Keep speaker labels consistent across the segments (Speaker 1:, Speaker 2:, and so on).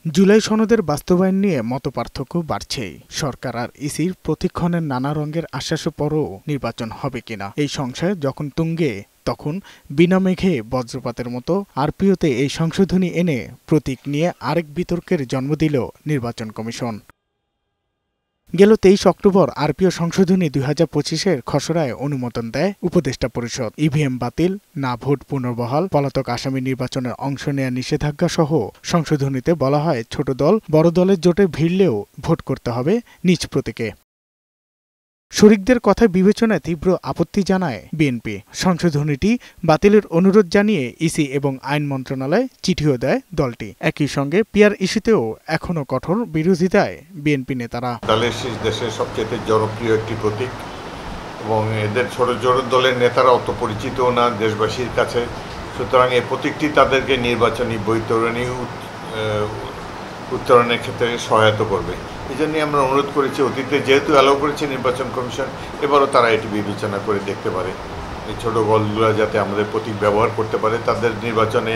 Speaker 1: জুলাই সনদের বাস্তবায়ন নিয়ে মতপার্থক্য বাড়ছেই। সরকার আর ইসির প্রতিক্ষণের নানা রঙের আশ্বাসের পরও নির্বাচন হবে কিনা এই সংশয় যখন তুঙ্গে, তখন বিনা মেঘে বজ্রপাতের মতো আরপিওতে এই সংশোধনী এনে প্রতীক নিয়ে আরেক বিতর্কের জন্ম দিল নির্বাচন কমিশন। গেল 23 অক্টোবর আরপিও সংশোধনী 2025-এর খসড়ায় অনুমোদন দেয় উপদেষ্টা পরিষদ। ইভিএম বাতিল, না ভোট পুনর্বহাল, পলাতক আসামি নির্বাচনের অংশ নেওয়া নিষেধাজ্ঞা সহ সংশোধনীতে বলা হয় ছোট দল বড় দলের জোটে ভিড়লেও ভোট করতে হবে নিজ প্রতীকে। শরিকদের কথা বিবেচনায় তীব্র আপত্তি জানায় বিএনপি। সংশোধনীটি বাতিলের অনুরোধ জানিয়ে ইসি এবং আইন মন্ত্রণালয়ে চিঠিও দেয় দলটি। একই সঙ্গে পিআর ইস্যুতেও এখনো কঠোর বিরোধিতায় বিএনপি নেতারা।
Speaker 2: দেশের সবচেয়ে জনপ্রিয় একটি প্রতীক এবং এদের ছোট ছোট দলের নেতারা অত পরিচিতও না দেশবাসীর কাছে, সুতরাং এই প্রতীকটি তাদেরকে নির্বাচনী বৈতরণী উত্তরণের ক্ষেত্রে সহায়তা করবে। এই জন্যই আমরা অনুরোধ করেছি, অতীতে যেহেতু অ্যালাউ করেছে নির্বাচন কমিশন, এবারও তারা এটি বিবেচনা করে দেখতে পারে। এই ছোটো দলগুলো যাতে আমাদের প্রতীক ব্যবহার করতে পারে, তাদের নির্বাচনে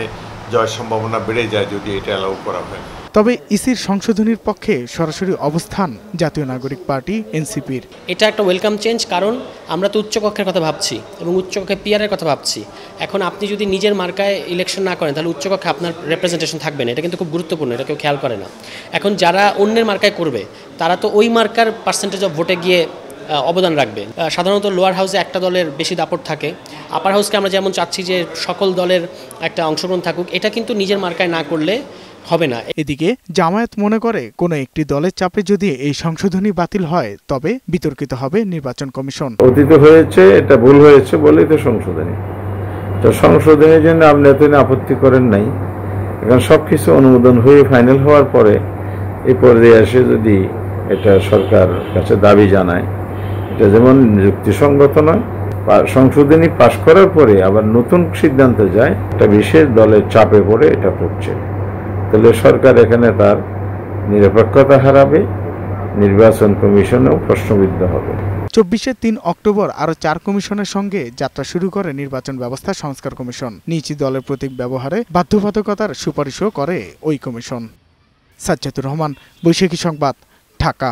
Speaker 2: জয়ের সম্ভাবনা বেড়ে যায় যদি এটা অ্যালাউ করা হয়।
Speaker 1: তবে ইসির সংশোধনীর পক্ষে সরাসরি অবস্থান জাতীয় নাগরিক পার্টি এনসিপির।
Speaker 3: এটা একটা ওয়েলকাম চেঞ্জ, কারণ আমরা তো উচ্চকক্ষের কথা ভাবছি এবং উচ্চকক্ষে পিআরের কথা ভাবছি। এখন আপনি যদি নিজের মার্কায় ইলেকশন না করেন তাহলে উচ্চকক্ষে আপনার রিপ্রেজেন্টেশন থাকবে না। এটা কিন্তু খুব গুরুত্বপূর্ণ, এটা কেউ খেয়াল করে না। এখন যারা অন্যের মার্কায় করবে তারা তো ওই মার্কার পার্সেন্টেজ অফ ভোটে গিয়ে অবদান রাখবে। সাধারণত লোয়ার হাউসে একটা দলের বেশি দাপট থাকে, আপার হাউসকে আমরা যেমন চাচ্ছি যে সকল দলের একটা অংশগ্রহণ থাকুক, এটা কিন্তু নিজের মার্কায় না করলে হবে না।
Speaker 1: এদিকে জামায়াত মনে করে কোনো একটি দলের চাপে যদি এই সংশোধনী বাতিল হয় তবে বিতর্কিত হবে নির্বাচন কমিশন।
Speaker 4: অতীতে হয়েছে, এটা ভুল হয়েছে বলেই তো সংশোধনী। তো সংশোধনের জন্য আপনি এতদিন আপত্তি করেন নাই, এখন সবকিছু অনুমোদন হয়ে ফাইনাল হওয়ার পরে এই পর্যায়ে এসে যদি এটা সরকার কাছে দাবি জানায়, এটা যেমন যুক্তিসঙ্গত নয়। সংশোধনী পাশ করার পরে আবার নতুন সিদ্ধান্তে যায়, একটা বিশেষ দলের চাপে পড়ে এটা করছে, তাহলে সরকার এখানে তার নিরপেক্ষতা হারাবে, নির্বাচন কমিশনেও প্রশ্নবিদ্ধ হবে।
Speaker 1: 24-এর 3 অক্টোবর আরও 4 কমিশনের সঙ্গে যাত্রা শুরু করে নির্বাচন ব্যবস্থা সংস্কার কমিশন। নিজ দলের প্রতীক ব্যবহারে বাধ্যবাধকতার সুপারিশও করে ওই কমিশন। সাজ্জাদুর রহমান, বৈশাখী সংবাদ, ঢাকা।